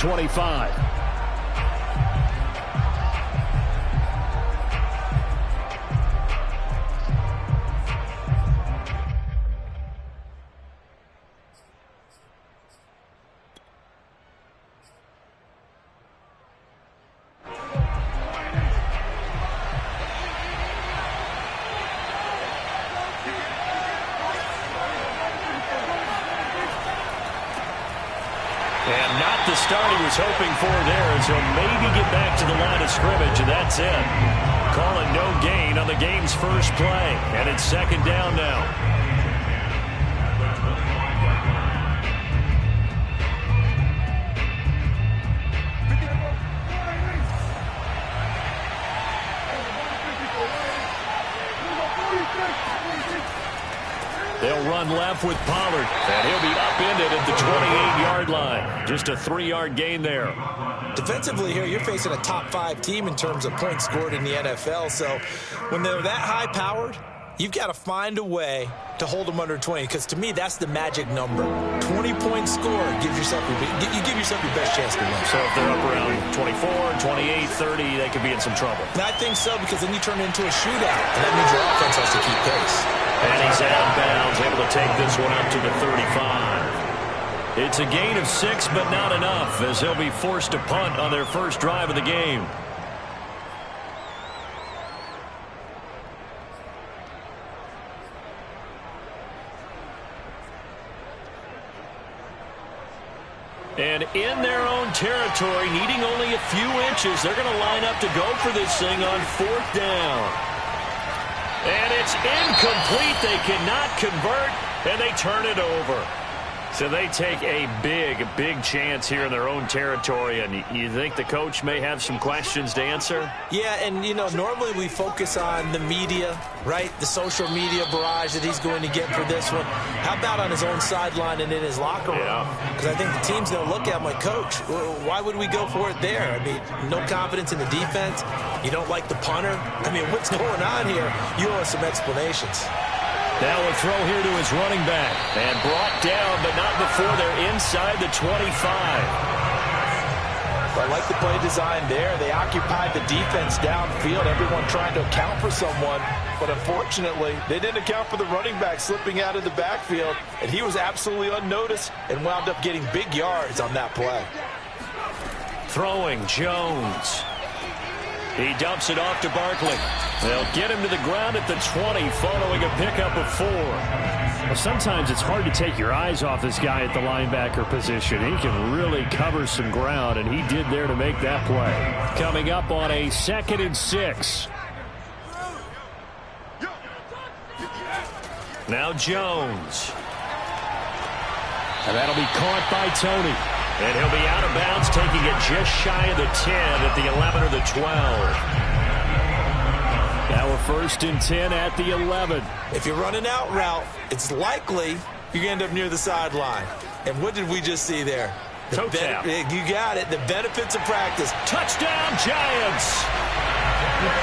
25. And not the start he was hoping for there, as he'll maybe get back to the line of scrimmage, and that's it. Calling no gain on the game's first play, and it's second down now. They'll run left with Pollard, and he'll be upended at the 28-yard line. Just a 3-yard gain there. Defensively here, you're facing a top-5 team in terms of points scored in the NFL. So when they're that high-powered, you've got to find a way to hold them under 20, because to me, that's the magic number. 20-point score gives yourself you give yourself your best chance to win. So if they're up around 24, 28, 30, they could be in some trouble. And I think so, because then you turn it into a shootout, and that means your offense has to keep pace. And he's out of bounds, able to take this one up to the 35. It's a gain of 6, but not enough, as he'll be forced to punt on their first drive of the game. And in their own territory, needing only a few inches, they're going to line up to go for this thing on 4th down. And it's incomplete. They cannot convert, and they turn it over. So they take a big chance here in their own territory, and you think the coach may have some questions to answer? Yeah, and, you know, normally we focus on the media, right? The social media barrage that he's going to get for this one. How about on his own sideline and in his locker room? Because I think the team's going to look at him like, Coach, why would we go for it there? I mean, no confidence in the defense. You don't like the punter. I mean, what's going on here? You owe us some explanations. Now a throw here to his running back. And brought down, but not before they're inside the 25. I like the play design there. They occupied the defense downfield, everyone trying to account for someone. But unfortunately, they didn't account for the running back slipping out of the backfield. And he was absolutely unnoticed and wound up getting big yards on that play. Throwing Jones. He dumps it off to Barkley. They'll get him to the ground at the 20 following a pickup of 4. Well, sometimes it's hard to take your eyes off this guy at the linebacker position. He can really cover some ground, and he did there to make that play. Coming up on a 2nd and 6. Now Jones. And that'll be caught by Tony. And he'll be out of bounds, taking it just shy of the 10 at the 11 or the 12. Now we're 1st and 10 at the 11. If you're running out route, it's likely you're going to end up near the sideline. And what did we just see there? You got it. The benefits of practice. Touchdown, Giants!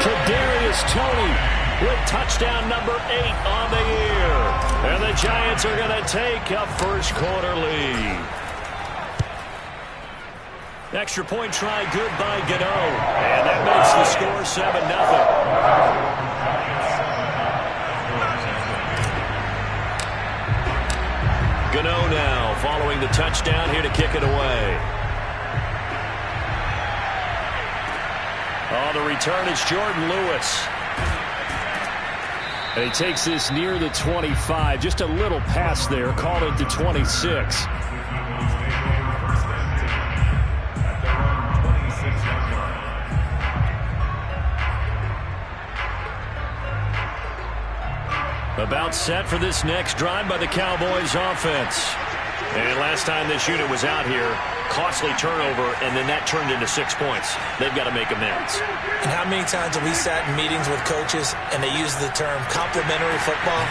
Kadarius Toney with touchdown number 8 on the year. And the Giants are going to take a first quarter lead. Extra point try good by Gano. And that makes the score 7-0. Gano now following the touchdown here to kick it away. On the return, it's Jordan Lewis. And he takes this near the 25. Just a little pass there. Called it the 26. About set for this next drive by the Cowboys offense. And last time this unit was out here, costly turnover, and then that turned into 6 points. They've got to make amends. And how many times have we sat in meetings with coaches and they use the term complementary football?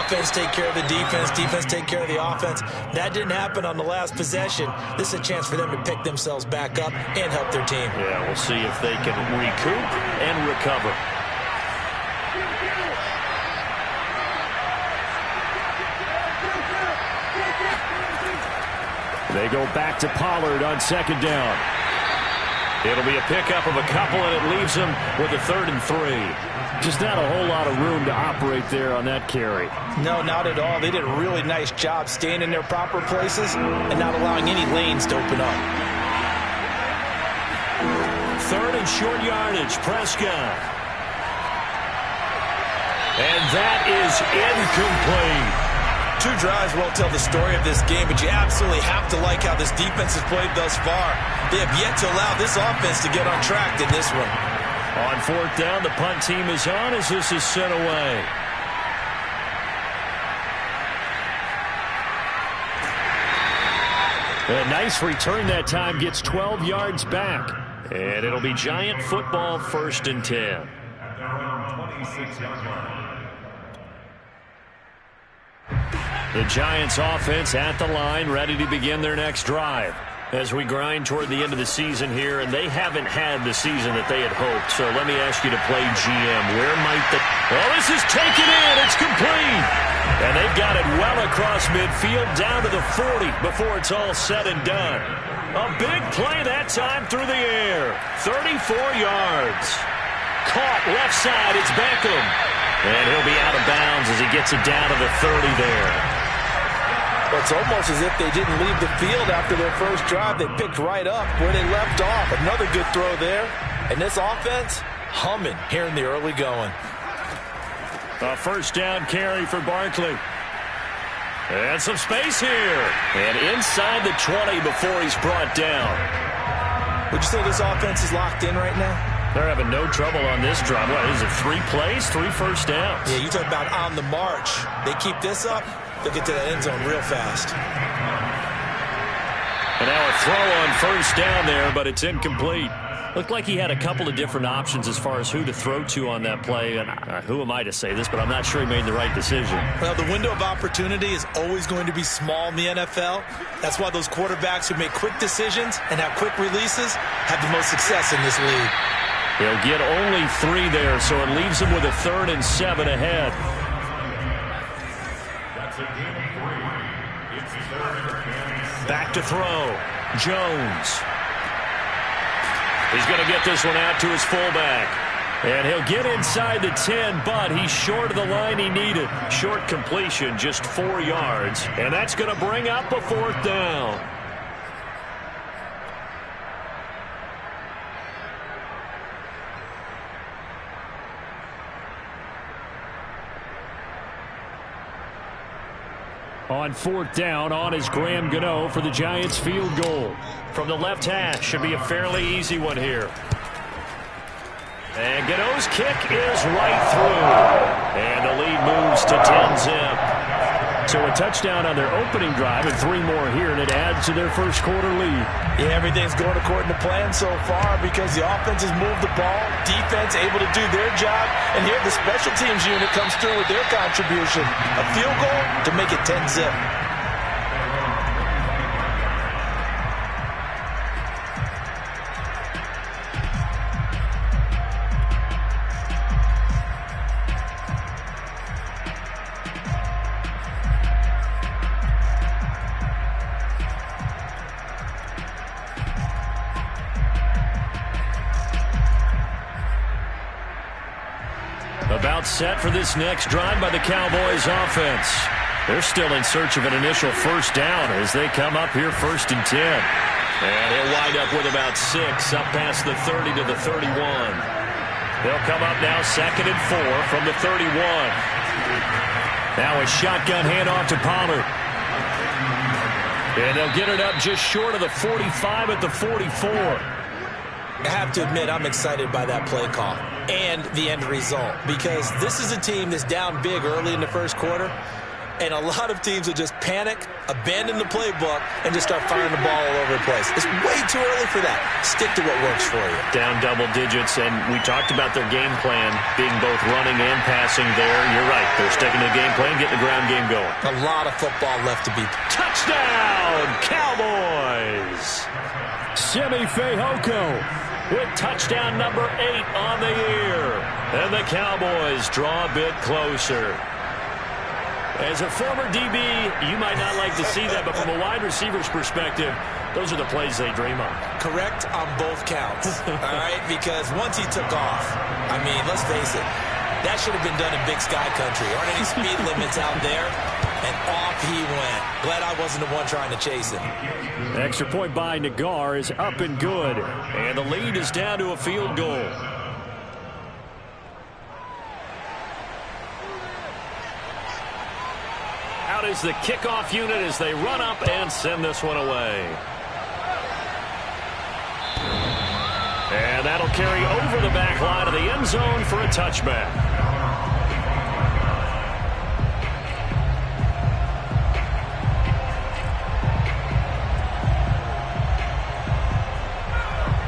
Offense take care of the defense, defense take care of the offense. That didn't happen on the last possession. This is a chance for them to pick themselves back up and help their team. Yeah, we'll see if they can recoup and recover. They go back to Pollard on second down. It'll be a pickup of a couple, and it leaves them with a 3rd and 3. Just not a whole lot of room to operate there on that carry. No, not at all. They did a really nice job staying in their proper places and not allowing any lanes to open up. 3rd and short yardage, Prescott. And that is incomplete. 2 drives won't tell the story of this game, but you absolutely have to like how this defense has played thus far. They have yet to allow this offense to get on track in this one. On 4th down, the punt team is on as this is sent away. A nice return that time, gets 12 yards back. And it'll be Giant football, 1st and 10. The Giants offense at the line, ready to begin their next drive. As we grind toward the end of the season here, and they haven't had the season that they had hoped. So let me ask you to play GM. Where might the... Well, this is taken in. It's complete. And they've got it well across midfield down to the 40 before it's all said and done. A big play that time through the air. 34 yards. Caught left side. It's Beckham. And he'll be out of bounds as he gets it down to the 30 there. It's almost as if they didn't leave the field after their first drive. They picked right up where they left off. Another good throw there. And this offense, humming here in the early going. A 1st down carry for Barkley. And some space here. And inside the 20 before he's brought down. Would you say this offense is locked in right now? They're having no trouble on this drive. What is it, 3 plays, 3 first downs? Yeah, you talk about on the march. They keep this up, they'll get to that end zone real fast. And now a throw on 1st down there, but it's incomplete. Looked like he had a couple of different options as far as who to throw to on that play. And who am I to say this, but I'm not sure he made the right decision. Well, the window of opportunity is always going to be small in the NFL. That's why those quarterbacks who make quick decisions and have quick releases have the most success in this league. He'll get only 3 there, so it leaves him with a 3rd and 7 ahead. Back to throw. Jones. He's going to get this one out to his fullback. And he'll get inside the 10, but he's short of the line he needed. Short completion, just 4 yards. And that's going to bring up a 4th down. On 4th down, on is Graham Gano for the Giants field goal. From the left hash, should be a fairly easy one here. And Gano's kick is right through. And the lead moves to 10-zip. So a touchdown on their opening drive and 3 more here, and it adds to their first quarter lead. Yeah, everything's going according to plan so far because the offense has moved the ball, defense able to do their job, and here the special teams unit comes through with their contribution. A field goal to make it 10-zip. About set for this next drive by the Cowboys offense. They're still in search of an initial 1st down as they come up here 1st and 10. And he'll wind up with about 6 up past the 30 to the 31. They'll come up now 2nd and 4 from the 31. Now a shotgun handoff to Pollard. And they'll get it up just short of the 45 at the 44. I have to admit, I'm excited by that play call and the end result because this is a team that's down big early in the first quarter, and a lot of teams will just panic, abandon the playbook, and just start firing the ball all over the place. It's way too early for that. Stick to what works for you. Down double digits, and we talked about their game plan being both running and passing there. You're right. They're sticking to the game plan, getting the ground game going. A lot of football left to be. Touchdown, Cowboys! Simi Fehoko with touchdown number 8 on the year. And the Cowboys draw a bit closer. As a former DB, you might not like to see that, but from a wide receiver's perspective, those are the plays they dream of. Correct on both counts, all right? Because once he took off, I mean, let's face it, that should have been done in Big Sky Country. Aren't any speed limits out there? And off he went. Glad I wasn't the one trying to chase him. Extra point by Nagar is up and good. And the lead is down to a field goal. Out is the kickoff unit as they run up and send this one away. And that'll carry over the back line of the end zone for a touchback.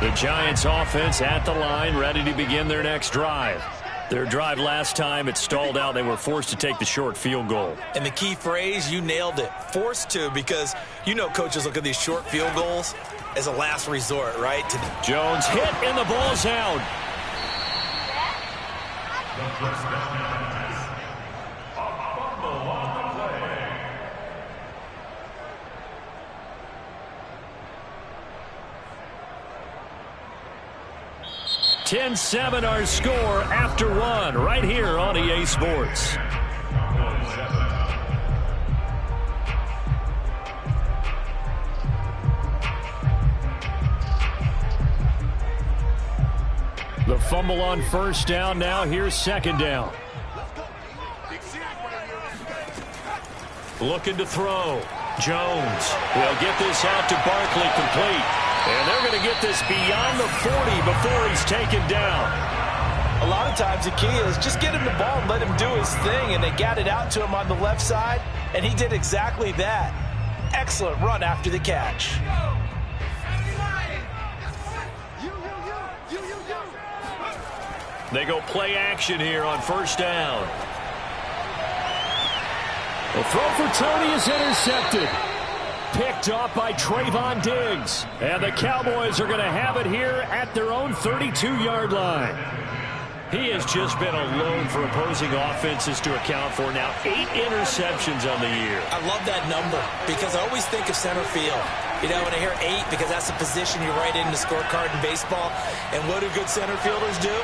The Giants offense at the line, ready to begin their next drive. Their drive last time, it stalled out. They were forced to take the short field goal. And the key phrase, you nailed it. Forced to, because you know coaches look at these short field goals as a last resort, right? Jones hit and the ball's out. (10-7) our score after one right here on EA Sports. The fumble on first down. Now here's second down. Looking to throw. Jones will get this out to Barkley, complete. And they're going to get this beyond the 40 before he's taken down. A lot of times the key is just get him the ball and let him do his thing, and they got it out to him on the left side, and he did exactly that. Excellent run after the catch. They go play action here on first down. The throw for Tony is intercepted. Picked off by Trayvon Diggs. And the Cowboys are going to have it here at their own 32-yard line. He has just been alone for opposing offenses to account for now 8 interceptions on the year. I love that number because I always think of center field. You know, when I hear 8, because that's the position you write in the scorecard in baseball. And what do good center fielders do?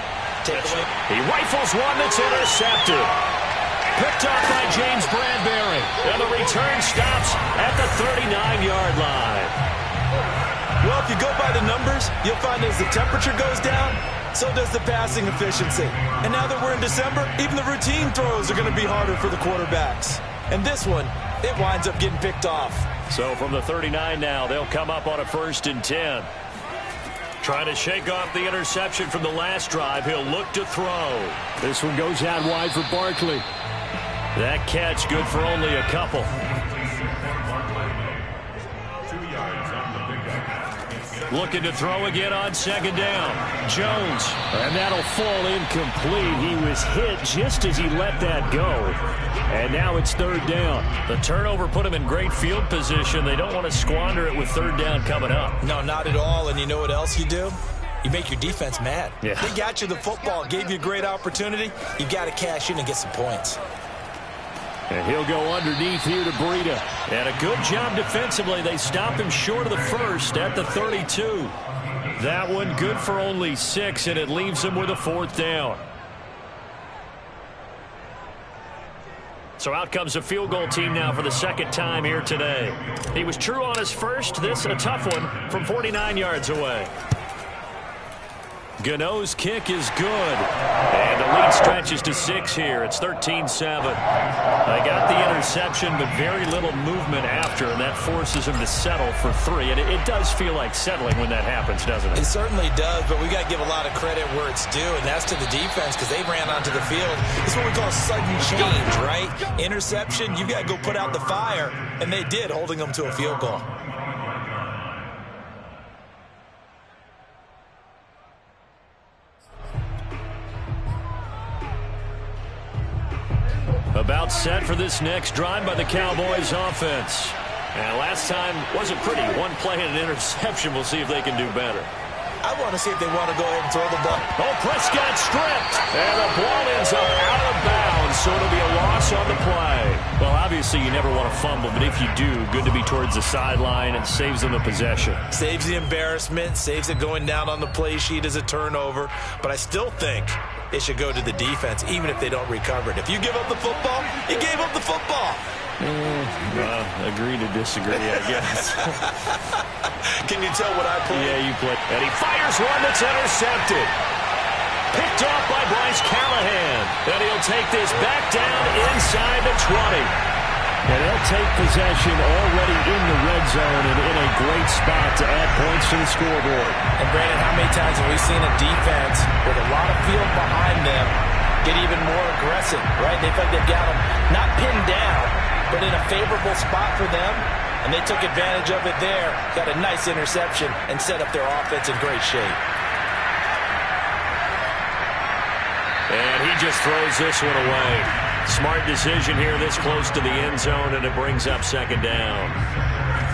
Take away. He rifles one that's intercepted. Picked up by James Bradbury. And the return stops at the 39-yard line. Well, if you go by the numbers, you'll find as the temperature goes down, so does the passing efficiency. And now that we're in December, even the routine throws are going to be harder for the quarterbacks. And this one, it winds up getting picked off. So from the 39 now, they'll come up on a 1st and 10. Trying to shake off the interception from the last drive. He'll look to throw. This one goes out wide for Barkley. That catch good for only a couple. Looking to throw again on second down. Jones. And that'll fall incomplete. He was hit just as he let that go. And now it's third down. The turnover put him in great field position. They don't want to squander it with third down coming up. No, not at all. And you know what else you do? You make your defense mad. Yeah. They got you the football, gave you a great opportunity. You've got to cash in and get some points. And he'll go underneath here to Breida. And a good job defensively. They stop him short of the first at the 32. That one good for only 6, and it leaves him with a 4th down. So out comes a field goal team now for the second time here today. He was true on his first. This a tough one from 49 yards away. Gano's kick is good. And the lead stretches to 6 here. It's 13-7. They got the interception, but very little movement after, and that forces him to settle for 3. And it does feel like settling when that happens, doesn't it? It certainly does, but we got to give a lot of credit where it's due, and that's to the defense because they ran onto the field. It's what we call sudden change, right? Interception, you got to go put out the fire, and they did, holding them to a field goal. About set for this next drive by the Cowboys offense. And last time wasn't pretty. One play and an interception. We'll see if they can do better. I want to see if they want to go ahead and throw the ball. Oh, Prescott stripped. And the ball ends up out of bounds. so it'll be a loss on the play. Well, obviously you never want to fumble, but if you do, good to be towards the sideline. It saves them the possession. Saves the embarrassment, saves it going down on the play sheet as a turnover. But I still think it should go to the defense, even if they don't recover it. If you give up the football, you gave up the football. Agree to disagree, I guess. Can you tell what I played? Yeah, you played. And he fires one that's intercepted. Picked off by Bryce Callahan. And he'll take this back down inside the 20. And they'll take possession already in the red zone and in a great spot to add points to the scoreboard. And Brandon, how many times have we seen a defense with a lot of field behind them get even more aggressive, right? They feel like they've got them not pinned down, but in a favorable spot for them, and they took advantage of it there, got a nice interception, and set up their offense in great shape. And he just throws this one away. Smart decision here this close to the end zone, and it brings up second down.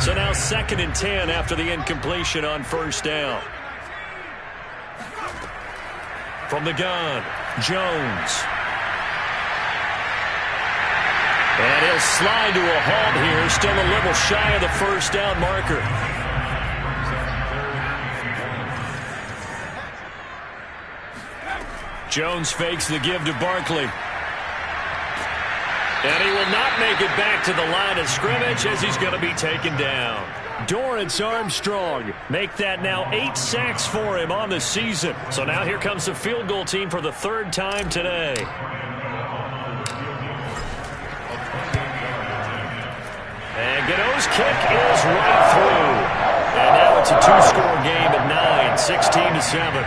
So now 2nd and 10 after the incompletion on first down. From the gun, Jones. And he'll slide to a halt here, still a little shy of the first down marker. Jones fakes the give to Barkley. And he will not make it back to the line of scrimmage as he's going to be taken down. Dorrance Armstrong make that now 8 sacks for him on the season. So now here comes the field goal team for the 3rd time today. And Godot's kick is right through. And now it's a 2-score game at 9, 16-7.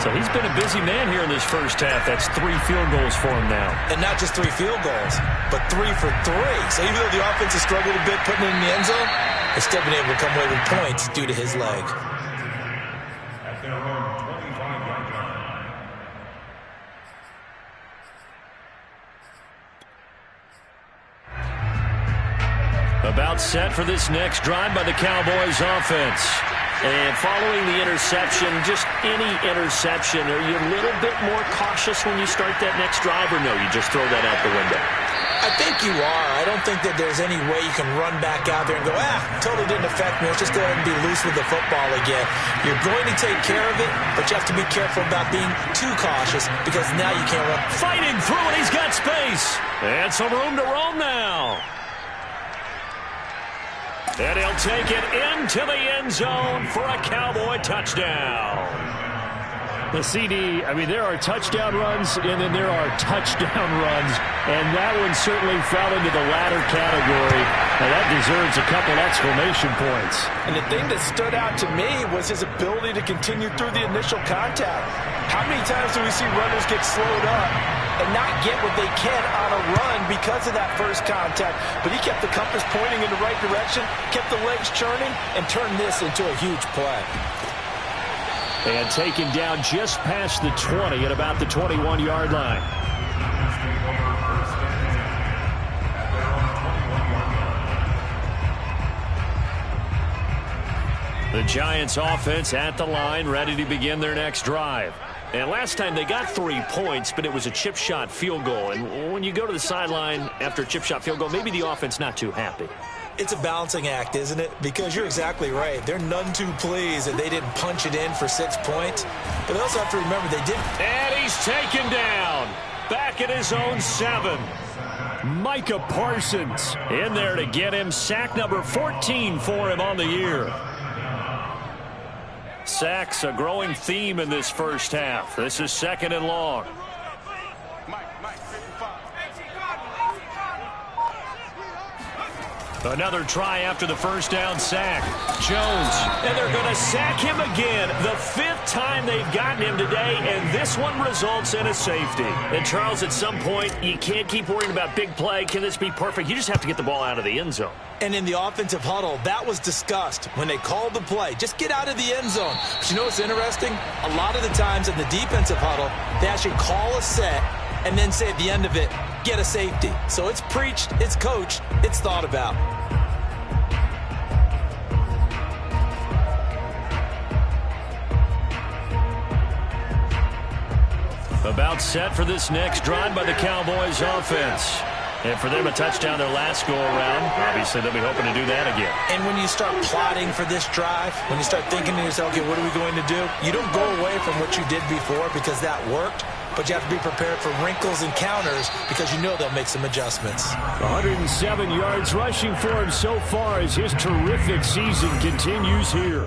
So he's been a busy man here in this first half. That's 3 field goals for him now. And not just 3 field goals, but 3 for 3. So even though the offense has struggled a bit putting it in the end zone, they've still been able to come away with points due to his leg. About set for this next drive by the Cowboys offense. And following the interception, just any interception, are you a little bit more cautious when you start that next drive, or no, you just throw that out the window? I think you are. I don't think that there's any way you can run back out there and go, totally didn't affect me. Let's just go ahead and be loose with the football again. You're going to take care of it, but you have to be careful about being too cautious because now you can't run. Fighting through it, he's got space. And some room to roam now. And he'll take it into the end zone for a Cowboy touchdown. The CD, I mean, there are touchdown runs, and then there are touchdown runs, and that one certainly fell into the latter category. Now, that deserves a couple exclamation points. And the thing that stood out to me was his ability to continue through the initial contact. How many times do we see runners get slowed up and not get what they can on a run because of that first contact? But he kept the compass pointing in the right direction, kept the legs churning, and turned this into a huge play. And taken down just past the 20 at about the 21-yard line. The Giants offense at the line, ready to begin their next drive. And last time they got 3 points, but it was a chip shot field goal. And when you go to the sideline after a chip shot field goal, maybe the offense not too happy. It's a balancing act, isn't it? Because you're exactly right. They're none too pleased that they didn't punch it in for 6 points. But they also have to remember they did. And he's taken down. Back at his own 7. Micah Parsons in there to get him sack number 14 for him on the year. Sacks a growing theme in this first half. This is 2nd and long. Another try after the first down sack. Jones, and they're going to sack him again. The 5th time they've gotten him today, and this one results in a safety. And Charles, at some point, you can't keep worrying about big play. Can this be perfect? You just have to get the ball out of the end zone. And in the offensive huddle, that was discussed when they called the play. Just get out of the end zone. But you know what's interesting? A lot of the times in the defensive huddle, they actually call a set and then say at the end of it, get a safety. So it's preached, it's coached, it's thought about. About set for this next drive by the Cowboys offense. And for them, a touchdown their last go-around. Obviously, they'll be hoping to do that again. And when you start plotting for this drive, when you start thinking to yourself, okay, what are we going to do? You don't go away from what you did before because that worked, but you have to be prepared for wrinkles and counters because you know they'll make some adjustments. 107 yards rushing for him so far as his terrific season continues here.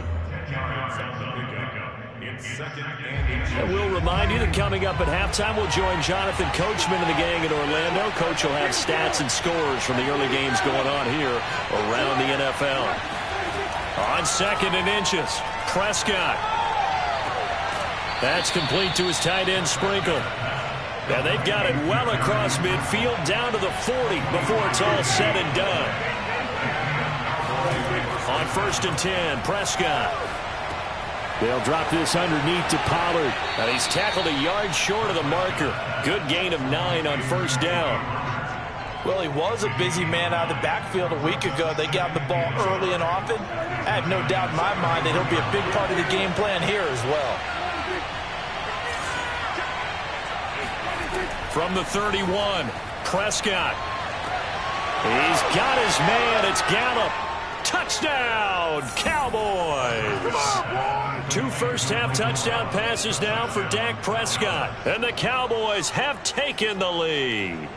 And we'll remind you that coming up at halftime, we'll join Jonathan Coachman and the gang in Orlando. Coach will have stats and scores from the early games going on here around the NFL. On 2nd and inches, Prescott. That's complete to his tight end, Sprinkle. And they've got it well across midfield down to the 40 before it's all said and done. On 1st and 10, Prescott. They'll drop this underneath to Pollard. And he's tackled a yard short of the marker. Good gain of 9 on 1st down. Well, he was a busy man out of the backfield a week ago. They got the ball early and often. I have no doubt in my mind that he'll be a big part of the game plan here as well. From the 31, Prescott. He's got his man. It's Gallup. Touchdown, Cowboys! 2 first-half touchdown passes now for Dak Prescott. And the Cowboys have taken the lead.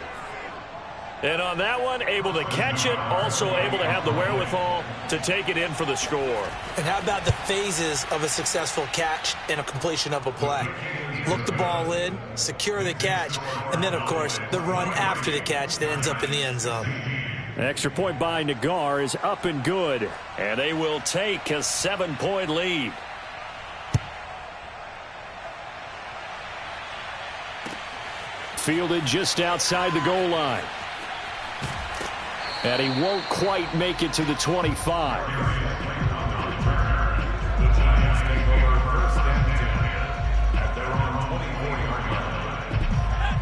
And on that one, able to catch it, also able to have the wherewithal to take it in for the score. And how about the phases of a successful catch and a completion of a play? Look the ball in, secure the catch, and then, of course, the run after the catch that ends up in the end zone. Extra point by Nagar is up and good. And they will take a 7-point lead. Fielded just outside the goal line. And he won't quite make it to the 25.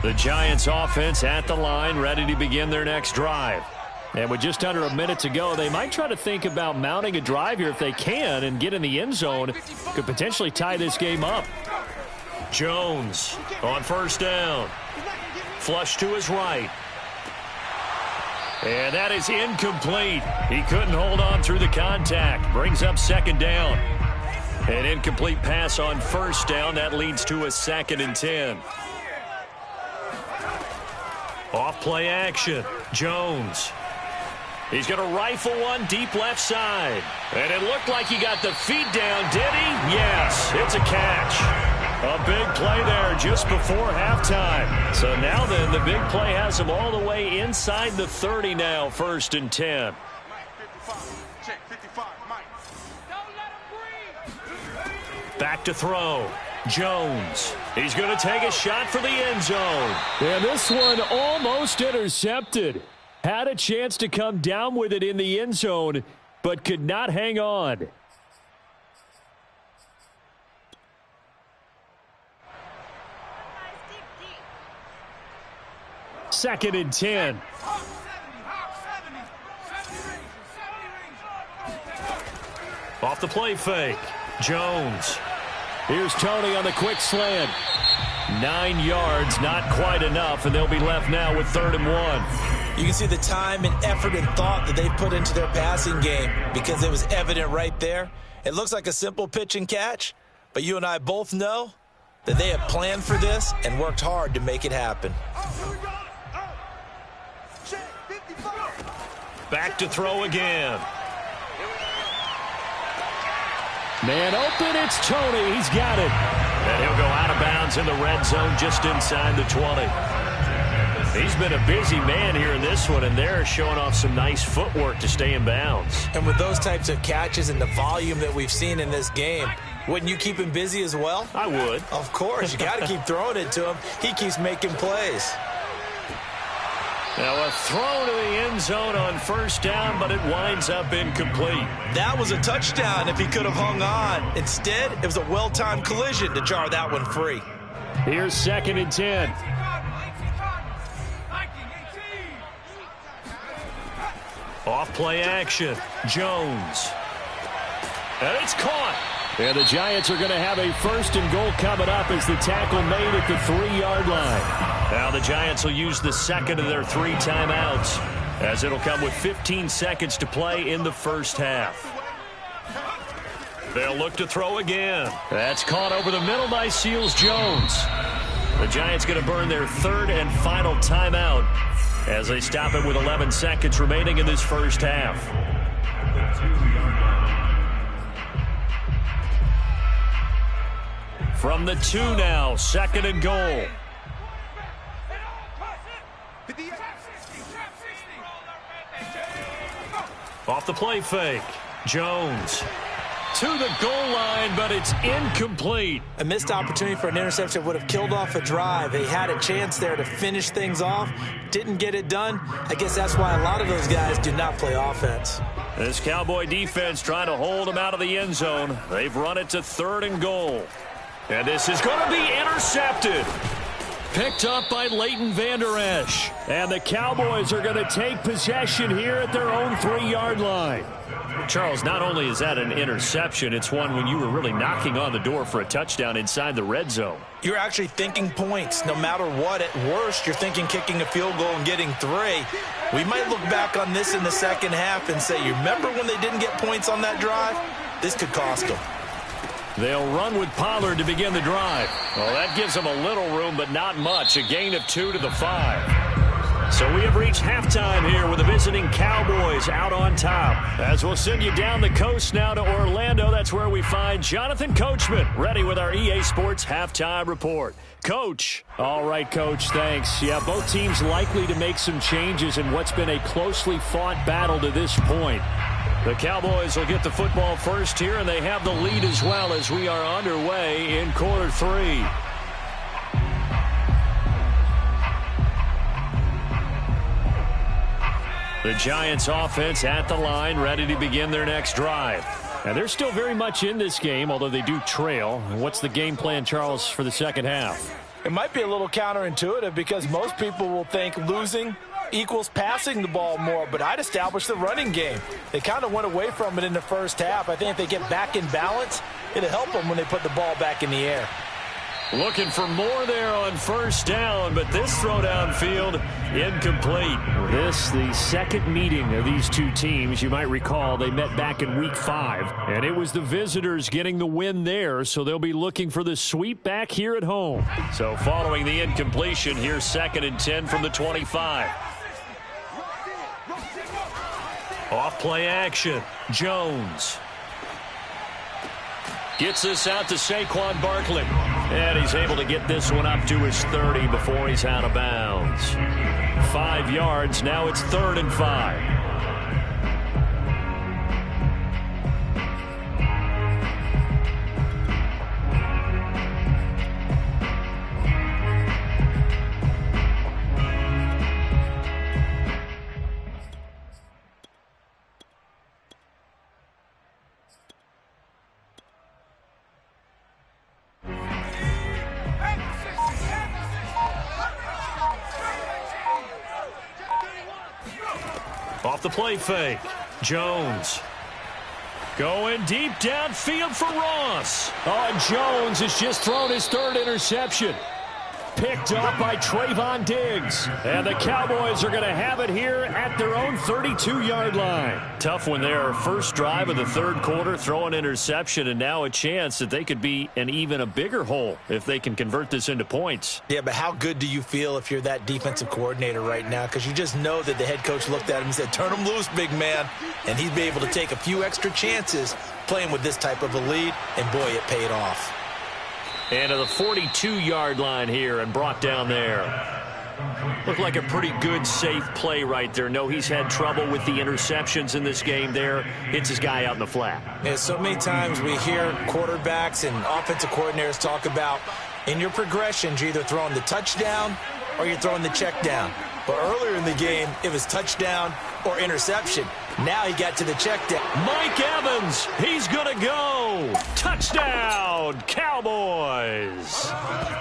The Giants offense at the line, ready to begin their next drive. And with just under a minute to go, they might try to think about mounting a drive here if they can and get in the end zone. Could potentially tie this game up. Jones on 1st down. Flush to his right. And that is incomplete. He couldn't hold on through the contact. Brings up 2nd down. An incomplete pass on 1st down. That leads to a 2nd and 10. Off play action. Jones. He's going to rifle one deep left side. And it looked like he got the feet down, did he? Yes, it's a catch. A big play there just before halftime. So now then, the big play has him all the way inside the 30 now, 1st and 10. Back to throw. Jones. He's going to take a shot for the end zone. And this one almost intercepted. Had a chance to come down with it in the end zone, but could not hang on. Second and 10. Off the play fake. Jones. Here's Tony on the quick slant. 9 yards, not quite enough, and they'll be left now with 3rd and 1. You can see the time and effort and thought that they put into their passing game because it was evident right there. It looks like a simple pitch and catch, but you and I both know that they have planned for this and worked hard to make it happen. Back to throw again. Man open, it's Tony. He's got it. And he'll go out of bounds in the red zone just inside the 20. He's been a busy man here in this one, and they're showing off some nice footwork to stay in bounds. And with those types of catches and the volume that we've seen in this game, wouldn't you keep him busy as well? I would. Of course. You got to keep throwing it to him. He keeps making plays. Now a throw to the end zone on 1st down, but it winds up incomplete. That was a touchdown if he could have hung on. Instead, it was a well-timed collision to jar that one free. Here's 2nd and 10. Off play action. Jones. And it's caught. And the Giants are going to have a 1st and goal coming up as the tackle made at the 3-yard line. Now the Giants will use the second of their 3 timeouts, as it'll come with 15 seconds to play in the first half. They'll look to throw again. That's caught over the middle by Seals-Jones. The Giants going to burn their 3rd and final timeout as they stop it with 11 seconds remaining in this first half. From the 2 now, 2nd and goal. Off the play fake, Jones to the goal line, but it's incomplete. A missed opportunity for an interception would have killed off a drive. They had a chance there to finish things off, didn't get it done. I guess that's why a lot of those guys do not play offense. This Cowboy defense trying to hold them out of the end zone. They've run it to 3rd and goal. And this is going to be intercepted. Picked up by Leighton Vander Esch. And the Cowboys are going to take possession here at their own 3-yard line. Charles, not only is that an interception, it's one when you were really knocking on the door for a touchdown inside the red zone. You're actually thinking points. No matter what, at worst, you're thinking kicking a field goal and getting 3. We might look back on this in the second half and say, you remember when they didn't get points on that drive? This could cost them. They'll run with Pollard to begin the drive. Well, that gives them a little room, but not much. A gain of 2 to the 5. So we have reached halftime here with the visiting Cowboys out on top. As we'll send you down the coast now to Orlando, that's where we find Jonathan Coachman ready with our EA Sports Halftime Report. Coach. All right, Coach, thanks. Yeah, both teams likely to make some changes in what's been a closely fought battle to this point. The Cowboys will get the football first here, and they have the lead as well as we are underway in quarter 3. The Giants offense at the line, ready to begin their next drive. And they're still very much in this game, although they do trail. What's the game plan, Charles, for the second half? It might be a little counterintuitive because most people will think losing equals passing the ball more, but I'd establish the running game. They kind of went away from it in the first half. I think if they get back in balance, it'll help them when they put the ball back in the air. Looking for more there on first down, but this throw downfield incomplete. This, the second meeting of these two teams. You might recall they met back in week 5, and it was the visitors getting the win there, so they'll be looking for the sweep back here at home. So following the incompletion, here's 2nd and 10 from the 25. Off play action, Jones. Gets this out to Saquon Barkley. And he's able to get this one up to his 30 before he's out of bounds. 5 yards, now it's 3rd and 5. Off the play fake, Jones. Going deep downfield for Ross. Oh, Jones has just thrown his 3rd interception. Picked up by Trayvon Diggs. And the Cowboys are going to have it here at their own 32-yard line. Tough one there. First drive of the 3rd quarter, throw an interception, and now a chance that they could be in even a bigger hole if they can convert this into points. Yeah, but how good do you feel if you're that defensive coordinator right now? Because you just know that the head coach looked at him and said, turn him loose, big man. And he'd be able to take a few extra chances playing with this type of a lead, and boy, it paid off. And to the 42-yard line here and brought down there. Looked like a pretty good, safe play right there. No, he's had trouble with the interceptions in this game there. Hits his guy out in the flat. Yeah, so many times we hear quarterbacks and offensive coordinators talk about in your progressions, you're either throwing the touchdown or you're throwing the check down. But earlier in the game, it was touchdown or interception. Now he got to the check down. Mike Evans, he's going to go. Touchdown, Cowboys.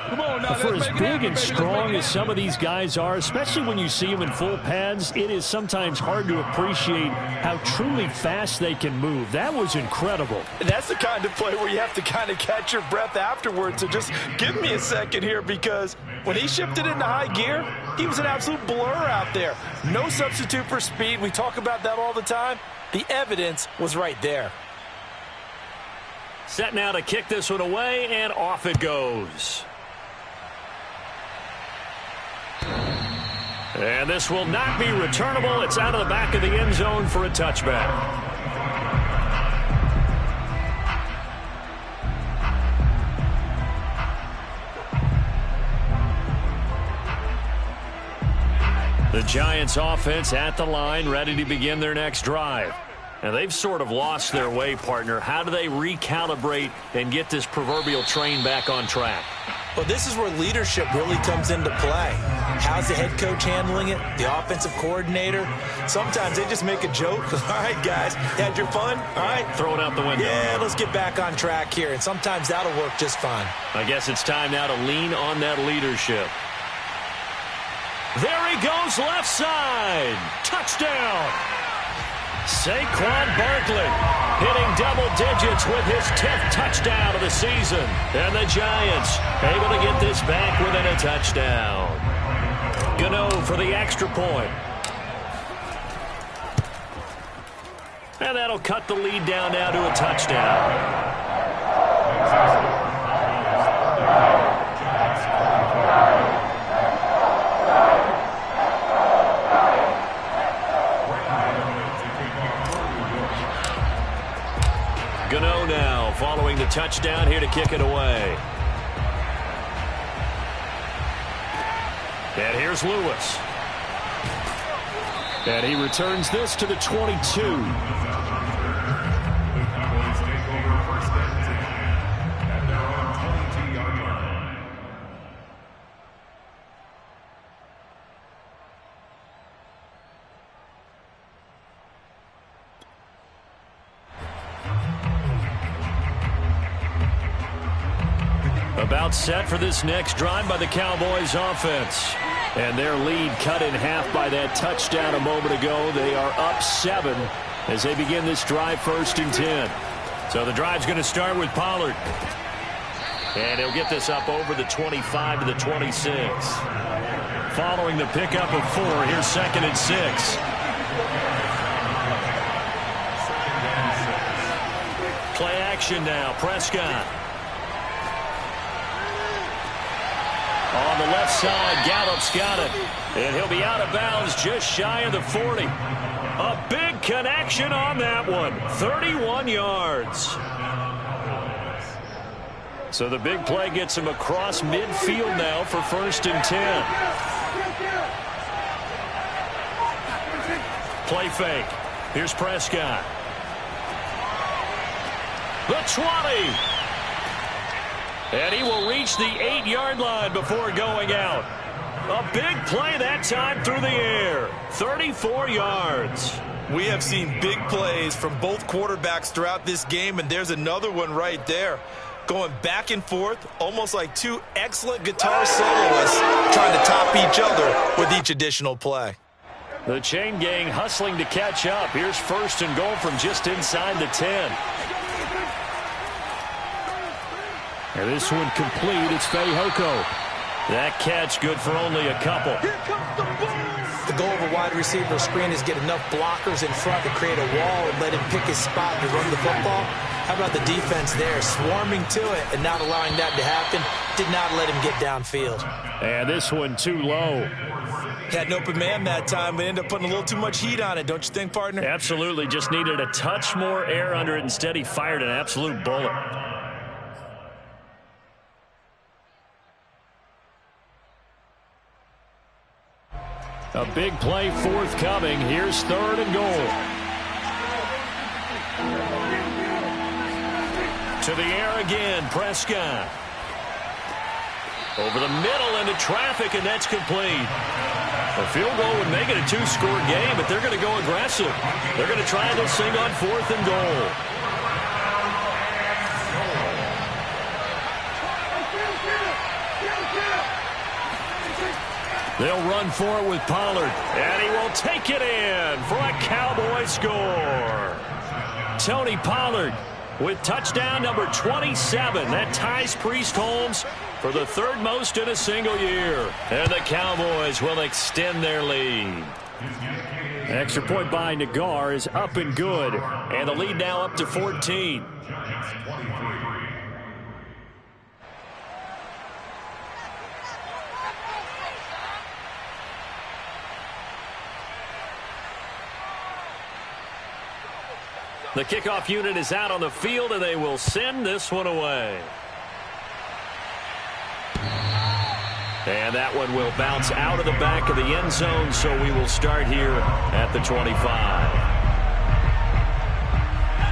Come on now, let's For as big and strong as some of these guys are, especially when you see them in full pads, it is sometimes hard to appreciate how truly fast they can move. That was incredible. That's the kind of play where you have to kind of catch your breath afterwards. So just give me a second here, because when he shifted into high gear, he was an absolute blur out there. No substitute for speed. We talk about that all the time. The evidence was right there. Set now to kick this one away, and off it goes. And this will not be returnable. It's out of the back of the end zone for a touchback. The Giants offense at the line, ready to begin their next drive. And they've sort of lost their way, partner. How do they recalibrate and get this proverbial train back on track? Well, this is where leadership really comes into play. How's the head coach handling it? The offensive coordinator? Sometimes they just make a joke. All right, guys, had your fun? All right. Throw it out the window. Yeah, let's get back on track here. And sometimes that'll work just fine. I guess it's time now to lean on that leadership. There he goes, left side. Touchdown. Saquon Barkley hitting double digits with his 10th touchdown of the season. And the Giants able to get this back within a touchdown. Gano for the extra point. And that'll cut the lead down now to a touchdown. Gano now following the touchdown here to kick it away. And here's Lewis. And he returns this to the 22. About set for this next drive by the Cowboys offense. And their lead cut in half by that touchdown a moment ago. They are up 7 as they begin this drive, 1st and 10. So the drive's going to start with Pollard. And he'll get this up over the 25 to the 26. Following the pickup of 4, here's 2nd and 6. Play action now, Prescott. On the left side, Gallup's got it. And he'll be out of bounds just shy of the 40. A big connection on that one. 31 yards. So the big play gets him across midfield now for 1st and 10. Play fake. Here's Prescott. The 20. And he will reach the 8-yard line before going out. A big play that time through the air. 34 yards. We have seen big plays from both quarterbacks throughout this game, and there's another one right there. Going back and forth, almost like two excellent guitar soloists trying to top each other with each additional play. The chain gang hustling to catch up. Here's 1st and goal from just inside the 10. And this one complete. It's Fehoko. That catch good for only a couple. The goal of a wide receiver screen is get enough blockers in front to create a wall and let him pick his spot to run the football. How about the defense there, swarming to it and not allowing that to happen? Did not let him get downfield. And this one too low. Had an open man that time, but ended up putting a little too much heat on it, don't you think, partner? Absolutely. Just needed a touch more air under it. Instead, he fired an absolute bullet. A big play forthcoming. Here's 3rd and goal. To the air again, Prescott. Over the middle into traffic, and that's complete. A field goal would make it a 2-score game, but they're going to go aggressive. They're going to try this thing on 4th and goal. They'll run for it with Pollard. And he will take it in for a Cowboy score. Tony Pollard with touchdown number 27. That ties Priest Holmes for the third most in a single year. And the Cowboys will extend their lead. Extra point by Nagar is up and good. And the lead now up to 14. The kickoff unit is out on the field, and they will send this one away. And that one will bounce out of the back of the end zone, so we will start here at the 25.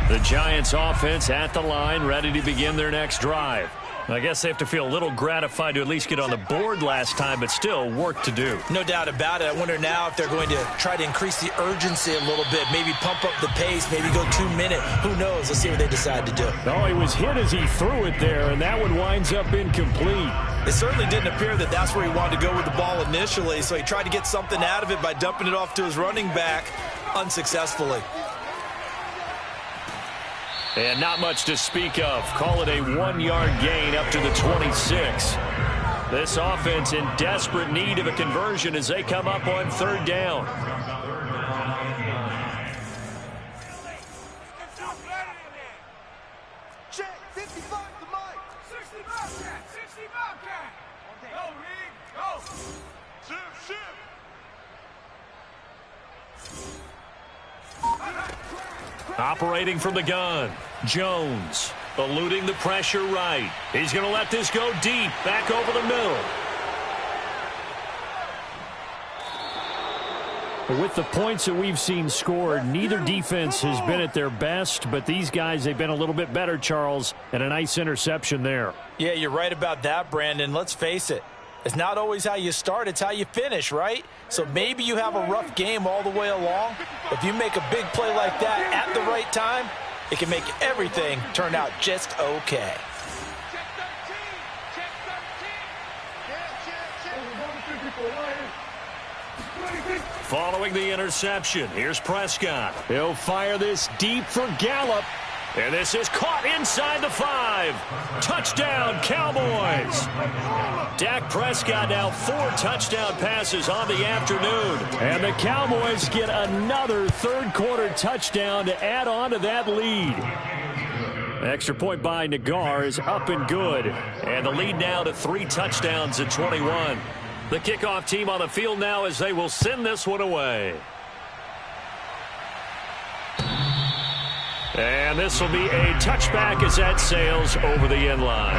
The Giants offense at the line, ready to begin their next drive. I guess they have to feel a little gratified to at least get on the board last time, but still work to do. No doubt about it. I wonder now if they're going to try to increase the urgency a little bit, maybe pump up the pace, maybe go 2 minute. Who knows? Let's see what they decide to do. Oh, he was hit as he threw it there, and that one winds up incomplete. It certainly didn't appear that that's where he wanted to go with the ball initially, so he tried to get something out of it by dumping it off to his running back unsuccessfully. And not much to speak of. Call it a 1-yard gain up to the 26. This offense in desperate need of a conversion as they come up on third down. Operating from the gun, Jones eluding the pressure right. He's going to let this go deep, back over the middle. With the points that we've seen scored, neither defense has been at their best, but these guys, they've been a little bit better, Charles, and a nice interception there. Yeah, you're right about that, Brandon. Let's face it. It's not always how you start, it's how you finish, right? So maybe you have a rough game all the way along. If you make a big play like that at the right time, it can make everything turn out just okay. Following the interception, here's Prescott. He'll fire this deep for Gallup. And this is caught inside the 5. Touchdown, Cowboys. Dak Prescott now 4 touchdown passes on the afternoon. And the Cowboys get another third-quarter touchdown to add on to that lead. Extra point by Nagar is up and good. And the lead now to 3 touchdowns at 21. The kickoff team on the field now as they will send this one away. And this will be a touchback as that sails over the end line.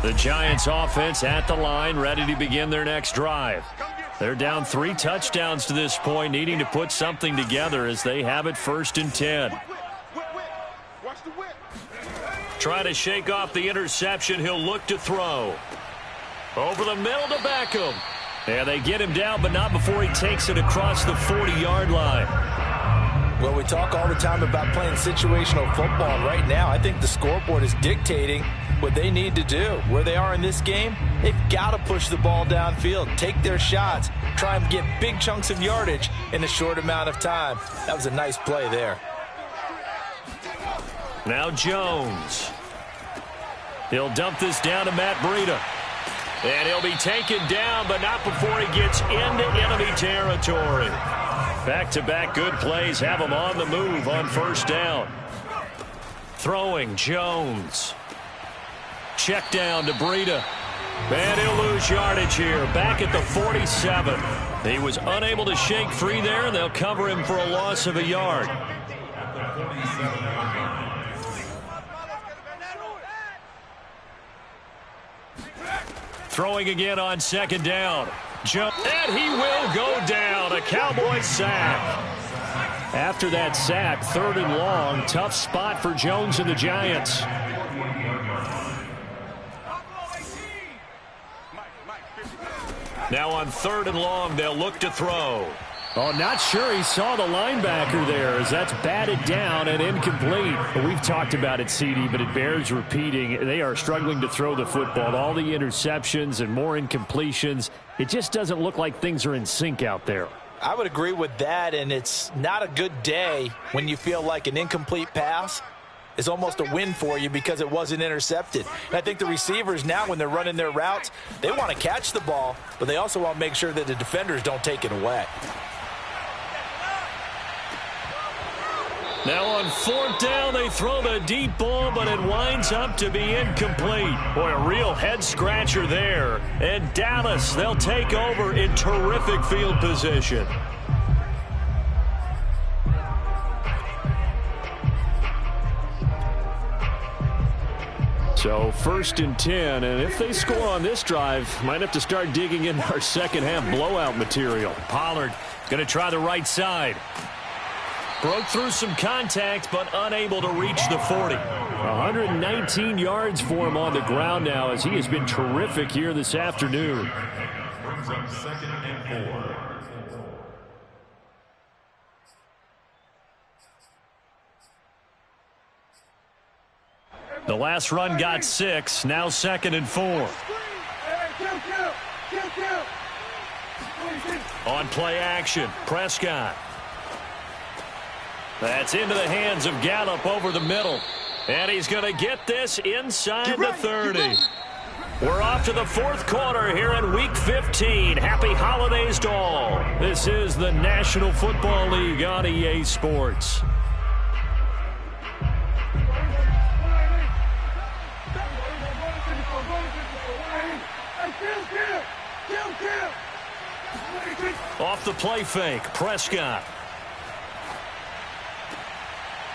The Giants offense at the line, ready to begin their next drive. They're down 3 touchdowns to this point, needing to put something together as they have it 1st and 10. Try to shake off the interception. He'll look to throw. Over the middle to Beckham. And they get him down, but not before he takes it across the 40-yard line. Well, we talk all the time about playing situational football. Right now, I think the scoreboard is dictating what they need to do. Where they are in this game, they've got to push the ball downfield, take their shots, try and get big chunks of yardage in a short amount of time. That was a nice play there. Now Jones. He'll dump this down to Matt Breida. And he'll be taken down, but not before he gets into enemy territory. Back-to-back good plays have him on the move on 1st down. Throwing, Jones. Check down to Breida. And he'll lose yardage here, back at the 47. He was unable to shake free there, and they'll cover him for a loss of a yard. Throwing again on 2nd down. And he will go down. A Cowboy sack. After that sack, 3rd and long. Tough spot for Jones and the Giants. Now on 3rd and long, they'll look to throw. Oh, not sure he saw the linebacker there as that's batted down and incomplete. We've talked about it, CD, but it bears repeating. They are struggling to throw the football. All the interceptions and more incompletions. It just doesn't look like things are in sync out there. I would agree with that, and it's not a good day when you feel like an incomplete pass is almost a win for you because it wasn't intercepted. And I think the receivers now, when they're running their routes, they want to catch the ball, but they also want to make sure that the defenders don't take it away. Now on 4th down, they throw the deep ball, but it winds up to be incomplete. Boy, a real head-scratcher there. And Dallas, they'll take over in terrific field position. So 1st and 10, and if they score on this drive, might have to start digging in our second-half blowout material. Pollard going to try the right side. Broke through some contact, but unable to reach the 40. 119 yards for him on the ground now, as he has been terrific here this afternoon. Brings up 2nd and 4. The last run got 6, now 2nd and 4. On play action, Prescott. That's into the hands of Gallup over the middle. And he's going to get this inside the 30. We're off to the 4th quarter here in Week 15. Happy holidays to all. This is the National Football League on EA Sports. Off the play fake, Prescott.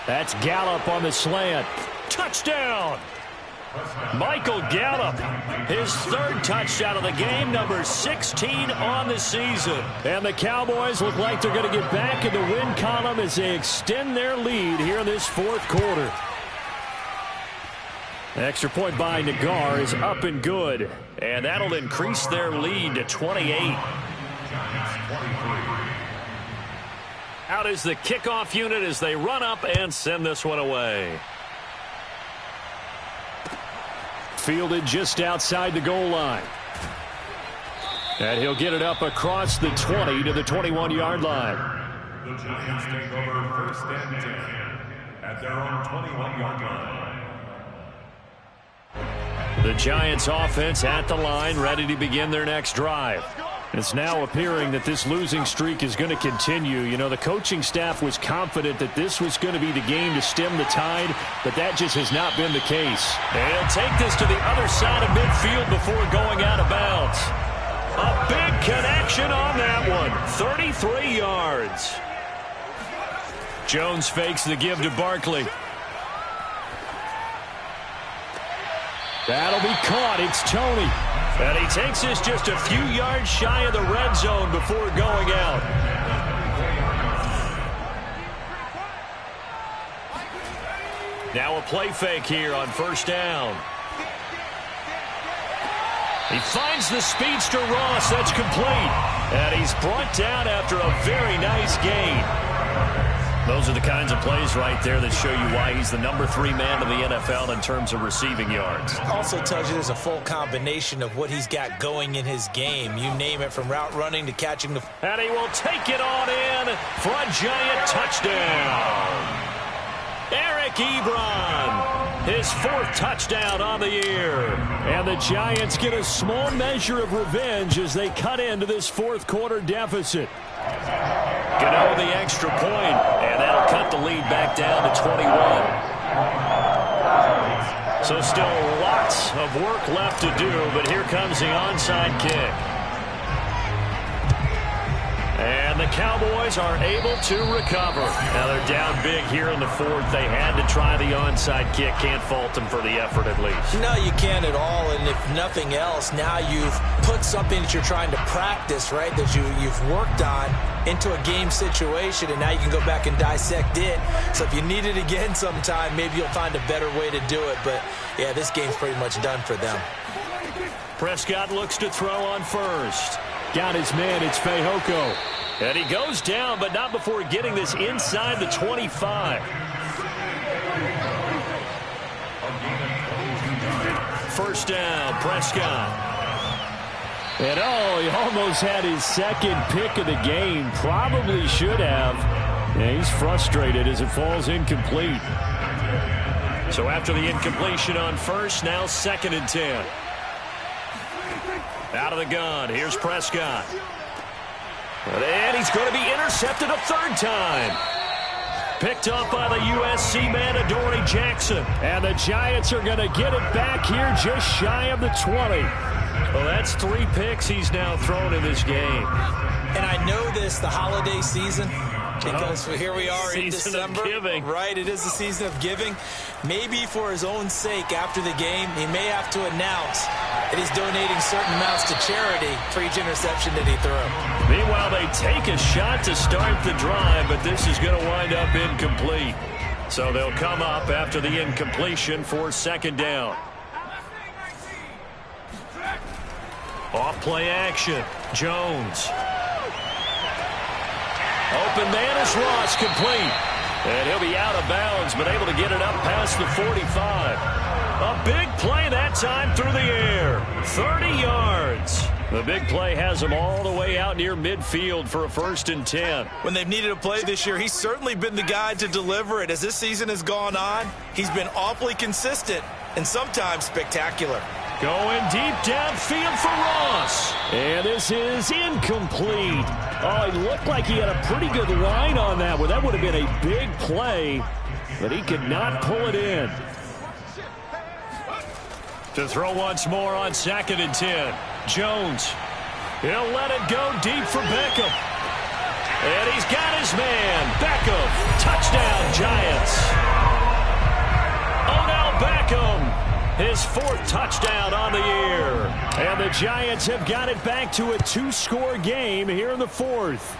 That's Gallup on the slant. Touchdown! Michael Gallup, his 3rd touchdown of the game, number 16 on the season. And the Cowboys look like they're going to get back in the win column as they extend their lead here in this 4th quarter. Extra point by Nagar is up and good. And that'll increase their lead to 28. Out is the kickoff unit as they run up and send this one away. Fielded just outside the goal line. And he'll get it up across the 20 to the 21-yard line. The Giants take over 1st and 10 at their own 21-yard line. The Giants offense at the line, ready to begin their next drive. It's now appearing that this losing streak is going to continue. You know, the coaching staff was confident that this was going to be the game to stem the tide, but that just has not been the case. And he'll take this to the other side of midfield before going out of bounds. A big connection on that one. 33 yards. Jones fakes the give to Barkley. That'll be caught. It's Tony. And he takes this just a few yards shy of the red zone before going out. Now a play fake here on 1st down. He finds the speedster Ross. That's complete. And he's brought down after a very nice gain. Those are the kinds of plays right there that show you why he's the number 3 man in the NFL in terms of receiving yards. Also tells you there's a full combination of what he's got going in his game. You name it, from route running to catching the... And he will take it on in for a giant touchdown. Eric Ebron, his 4th touchdown on the year. And the Giants get a small measure of revenge as they cut into this 4th quarter deficit. Gano the extra point, and that'll cut the lead back down to 21. So still lots of work left to do, but here comes the onside kick. And the Cowboys are able to recover. Now they're down big here in the 4th. They had to try the onside kick. Can't fault them for the effort at least. No, you can't at all. And if nothing else, now you've put something that you're trying to practice, right, that you've worked on into a game situation, and now you can go back and dissect it. So if you need it again sometime, maybe you'll find a better way to do it. But, yeah, this game's pretty much done for them. Prescott looks to throw on 1st. Got his man. It's Fehoko. And he goes down, but not before getting this inside the 25. First down, Prescott. And he almost had his second pick of the game. Probably should have. Yeah, he's frustrated as it falls incomplete. So after the incompletion on first, now 2nd and 10. Out of the gun, here's Prescott. And he's going to be intercepted a 3rd time. Picked up by the USC man, Adoree Jackson. And the Giants are going to get it back here just shy of the 20. Well, that's 3 picks he's now thrown in this game. And I know this, the holiday season, because here we are in December. Of giving. Right, it is the season of giving. Maybe for his own sake after the game, he may have to announce that he's donating certain amounts to charity for each interception that he threw. Meanwhile, they take a shot to start the drive, but this is going to wind up incomplete. So they'll come up after the incompletion for 2nd down. Off play action. Jones. Open man is Ross, complete. And he'll be out of bounds, but able to get it up past the 45. A big play that time through the air. 30 yards. The big play has him all the way out near midfield for a 1st and 10. When they've needed a play this year, he's certainly been the guy to deliver it. As this season has gone on, he's been awfully consistent and sometimes spectacular. Going deep downfield for Ross. And this is incomplete. Oh, he looked like he had a pretty good line on that one. That would have been a big play, but he could not pull it in. To throw once more on 2nd and 10. Jones. He'll let it go deep for Beckham. And he's got his man. Beckham. Touchdown, Giants. Odell Beckham. His 4th touchdown on the year. And the Giants have got it back to a 2-score game here in the 4th.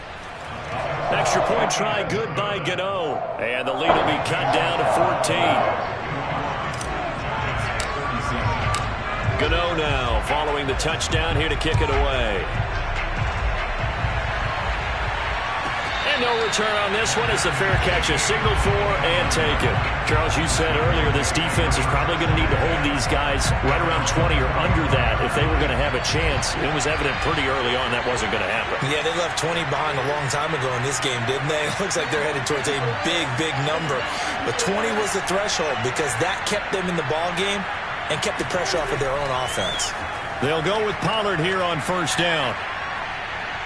Extra point try good by Gano. And the lead will be cut down to 14. Gano now following the touchdown here to kick it away. And no return on this one. It's a fair catch, a signal for and taken. Charles, you said earlier this defense is probably going to need to hold these guys right around 20 or under that if they were going to have a chance. It was evident pretty early on that wasn't going to happen. Yeah, they left 20 behind a long time ago in this game, didn't they? It looks like they're headed towards a big, big number. But 20 was the threshold because that kept them in the ball game and kept the pressure off of their own offense. They'll go with Pollard here on 1st down.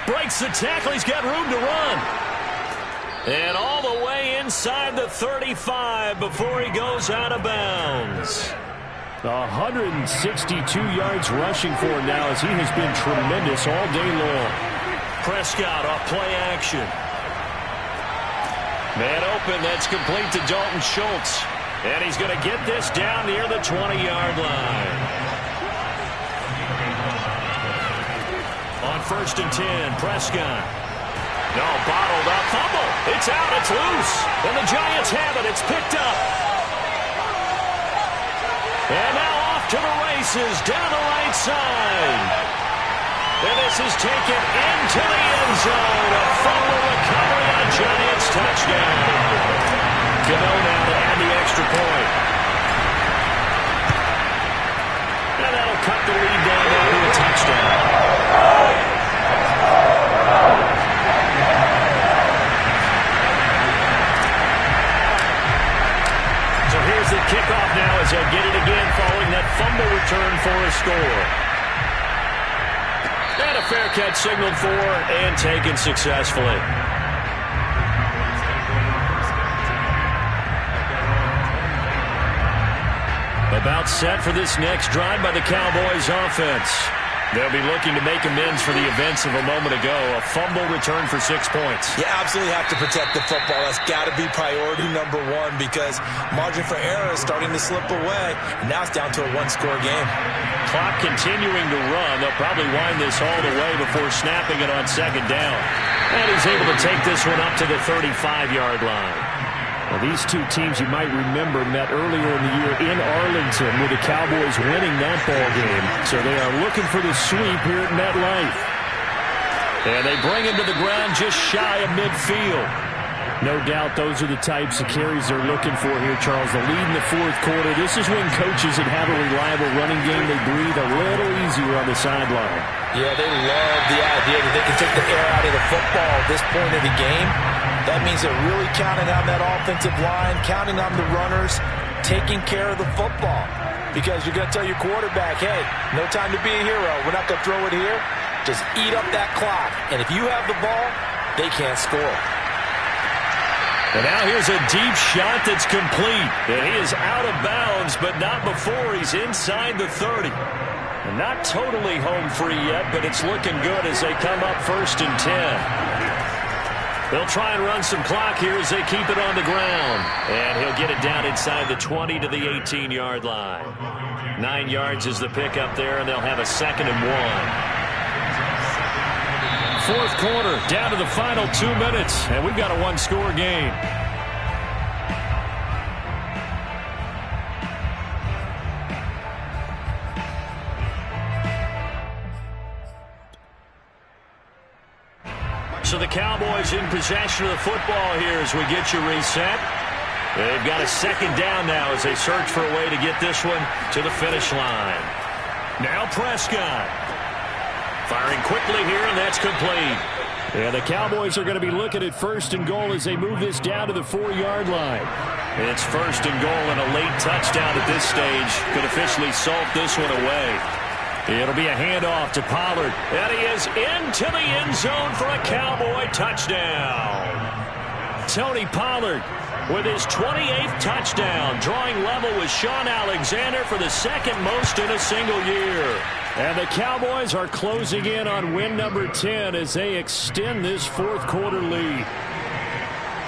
Breaks the tackle. He's got room to run. And all the way inside the 35 before he goes out of bounds. 162 yards rushing for him now as he has been tremendous all day long. Prescott off play action. Man open, that's complete to Dalton Schultz. And he's going to get this down near the 20-yard line. On 1st and 10, Prescott. No, bottled up, fumble. It's out, it's loose. And the Giants have it, it's picked up. And now off to the races, down the right side. And this is taken into the end zone. A fumble recovery on Giants touchdown. Gano now to add the extra point. And that'll cut the lead down to a touchdown. So here's the kickoff now as they'll get it again following that fumble return for a score. And a fair catch signaled for and taken successfully. About set for this next drive by the Cowboys offense. They'll be looking to make amends for the events of a moment ago. A fumble return for 6 points. You absolutely have to protect the football. That's got to be priority number one because margin for error is starting to slip away. And now it's down to a one-score game. Clock continuing to run. They'll probably wind this all the way before snapping it on 2nd down. And he's able to take this one up to the 35-yard line. Well, these two teams you might remember met earlier in the year in Arlington with the Cowboys winning that ball game. So they are looking for the sweep here at MetLife. And they bring him to the ground just shy of midfield. No doubt those are the types of carries they're looking for here, Charles. The lead in the fourth quarter. This is when coaches that have a reliable running game, they breathe a little easier on the sideline. Yeah, they love the idea that they can take the air out of the football at this point of the game. That means they're really counting on that offensive line, counting on the runners, taking care of the football. Because you're going to tell your quarterback, hey, no time to be a hero. We're not going to throw it here. Just eat up that clock. And if you have the ball, they can't score. And now here's a deep shot that's complete. And he is out of bounds, but not before he's inside the 30. And not totally home free yet, but it's looking good as they come up 1st and 10. They'll try and run some clock here as they keep it on the ground. And he'll get it down inside the 20 to the 18-yard line. 9 yards is the pickup there, and they'll have a 2nd and 1. Fourth quarter, down to the final 2 minutes, and we've got a one-score game. So the Cowboys in possession of the football here as we get you reset. They've got a 2nd down now as they search for a way to get this one to the finish line. Now Prescott. Firing quickly here, and that's complete. Yeah, the Cowboys are going to be looking at 1st and goal as they move this down to the 4-yard line. It's 1st and goal, and a late touchdown at this stage could officially salt this one away. It'll be a handoff to Pollard. And he is into the end zone for a Cowboy touchdown. Tony Pollard with his 28th touchdown, drawing level with Shaun Alexander for the 2nd most in a single year. And the Cowboys are closing in on win number 10 as they extend this fourth quarter lead.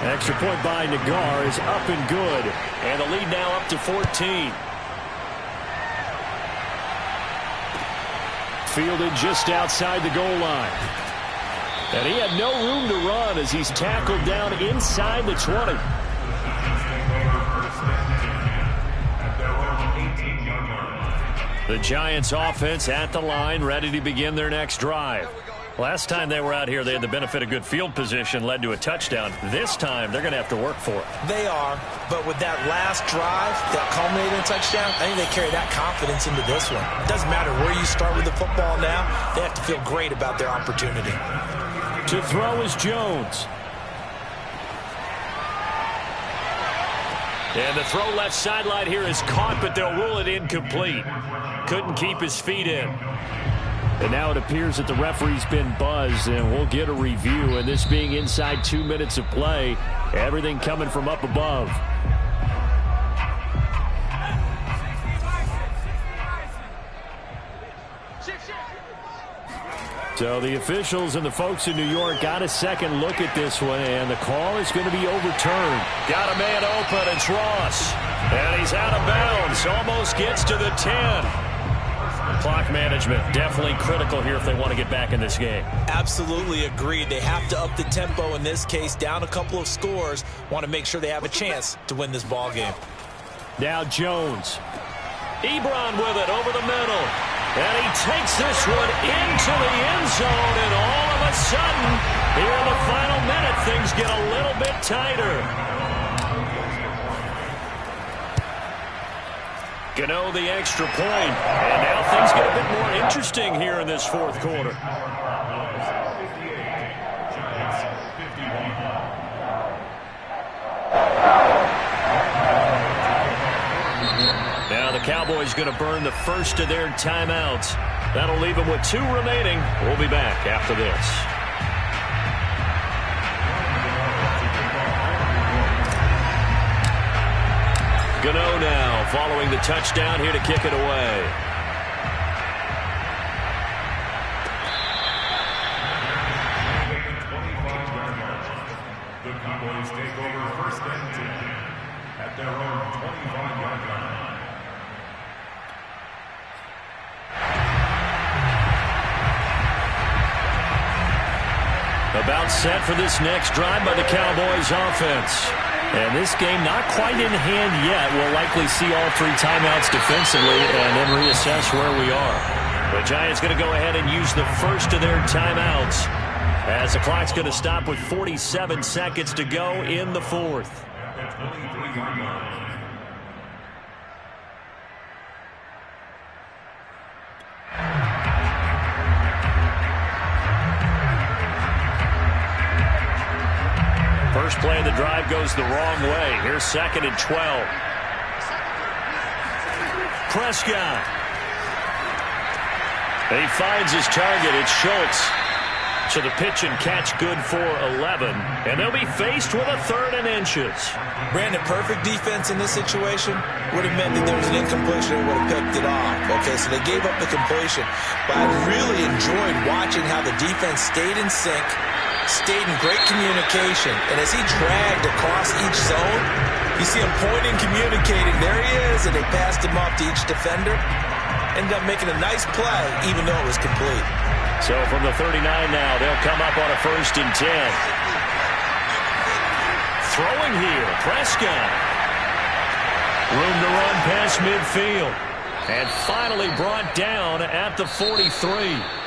Extra point by Nagar is up and good. And the lead now up to 14. Fielded just outside the goal line. And he had no room to run as he's tackled down inside the 20. The Giants offense at the line, ready to begin their next drive. Last time they were out here, they had the benefit of good field position, led to a touchdown. This time, they're going to have to work for it. They are, but with that last drive that culminated in a touchdown, I think they carry that confidence into this one. It doesn't matter where you start with the football now. They have to feel great about their opportunity. To throw is Jones. And the throw left sideline here is caught, but they'll rule it incomplete. Couldn't keep his feet in. And now it appears that the referee's been buzzed, and we'll get a review. And this being inside 2 minutes of play, everything coming from up above. So the officials and the folks in New York got a second look at this one, and the call is going to be overturned. Got a man open, it's Ross. And he's out of bounds, almost gets to the 10. Clock management definitely critical here if they want to get back in this game. Absolutely agreed. They have to up the tempo in this case, down a couple of scores. Want to make sure they have a chance to win this ball game. Now Jones. Ebron with it over the middle. And he takes this one into the end zone, and all of a sudden, here in the final minute, things get a little bit tighter. Gano the extra point, and now things get a bit more interesting here in this fourth quarter. Now the Cowboys going to burn the first of their timeouts. That'll leave them with 2 remaining. We'll be back after this. Gano now following the touchdown here to kick it away. The Cowboys take over 1st and 10 at their own 25-yard line. About set for this next drive by the Cowboys offense. And this game not quite in hand yet. We'll likely see all 3 timeouts defensively and then reassess where we are. The Giants going to go ahead and use the first of their timeouts. As the clock's going to stop with 47 seconds to go in the fourth. First play of the drive goes the wrong way. Here's 2nd and 12. Prescott. And he finds his target. It's Schultz. So the pitch and catch good for 11. And they'll be faced with a 3rd and inches. Brandon, perfect defense in this situation would have meant that there was an incompletion and would have picked it off. Okay, so they gave up the completion. But I really enjoyed watching how the defense stayed in sync, stayed in great communication. And as he dragged across each zone, you see him pointing, communicating. There he is, and they passed him off to each defender. Ended up making a nice play, even though it was complete. So from the 39 now, they'll come up on a 1st and 10. Throwing here, Prescott. Room to run past midfield. And finally brought down at the 43.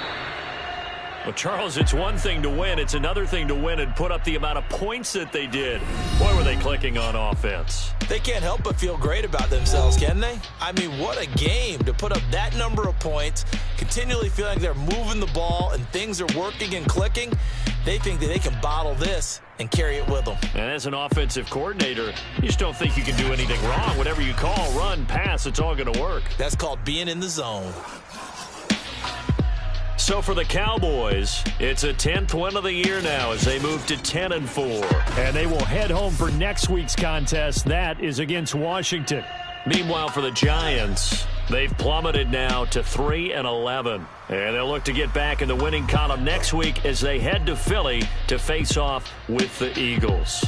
Well, Charles, it's one thing to win. It's another thing to win and put up the amount of points that they did. Boy, were they clicking on offense. They can't help but feel great about themselves, can they? I mean, what a game to put up that number of points, continually feeling like they're moving the ball and things are working and clicking. They think that they can bottle this and carry it with them. And as an offensive coordinator, you just don't think you can do anything wrong. Whatever you call, run, pass, it's all going to work. That's called being in the zone. So for the Cowboys, it's a 10th win of the year now as they move to 10-4. And they will head home for next week's contest. That is against Washington. Meanwhile, for the Giants, they've plummeted now to 3-11. And they'll look to get back in the winning column next week as they head to Philly to face off with the Eagles.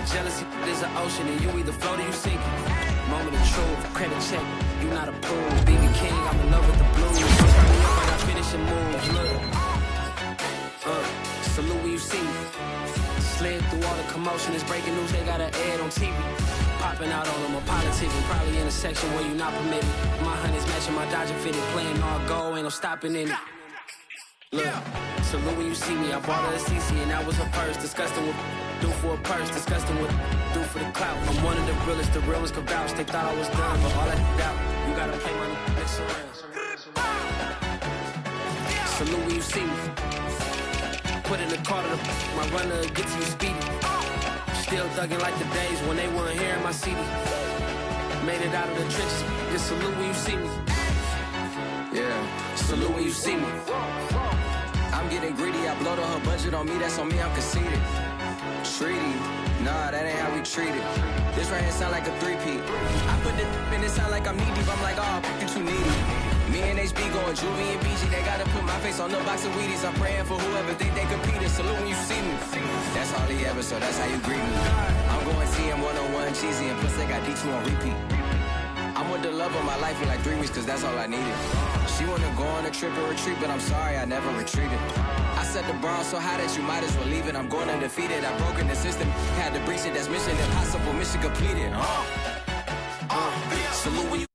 A jealousy is an ocean, and you either float or you sink. Moment of truth, credit check, you not approved. BB King, I'm in love with the blues. Don't start me up, I got finishing moves. Look, salute when you see me. Slid through all the commotion, it's breaking news, they got an ad on TV. Popping out on them, a politicking, probably in a section where you not permitted. My honey's matching my Dodger fitted, playing all gold, ain't no stopping in it. Look, salute when you see me, I bought her a CC and that was her first. Disgusting with do for a purse, disgusting with do for the clout. I'm one of the realest, the realest could vouch. They thought I was done, but all I doubt, you gotta play my next around. Salute when you see me. Put in the car to my runner gets you speedy. Still thugging like the days when they weren't here in my CD. Made it out of the trenches. Just salute when you see me. Yeah, salute when you see me. I'm getting greedy. I blow to her budget on me. That's on me. I'm conceited. Treaty. Nah, that ain't how we treat it. This right here sound like a three-peat. I put the in it sound like I'm knee deep. I'm like, oh, you too needy. Me and HB going Juvie and BG. They gotta put my face on the box of Wheaties. I'm praying for whoever think they competed. Salute when you see me. That's all he ever, so that's how you greet me. I'm going TM 101 cheesy, and plus they got D2 on repeat. I'm with the love of my life in like 3 weeks, cause that's all I needed. She wanna go on a trip and retreat, but I'm sorry, I never retreated. I set the bar so high that you might as well leave it. I'm going undefeated, I've broken the system. Had to breach it, that's mission impossible, mission completed. Salute when you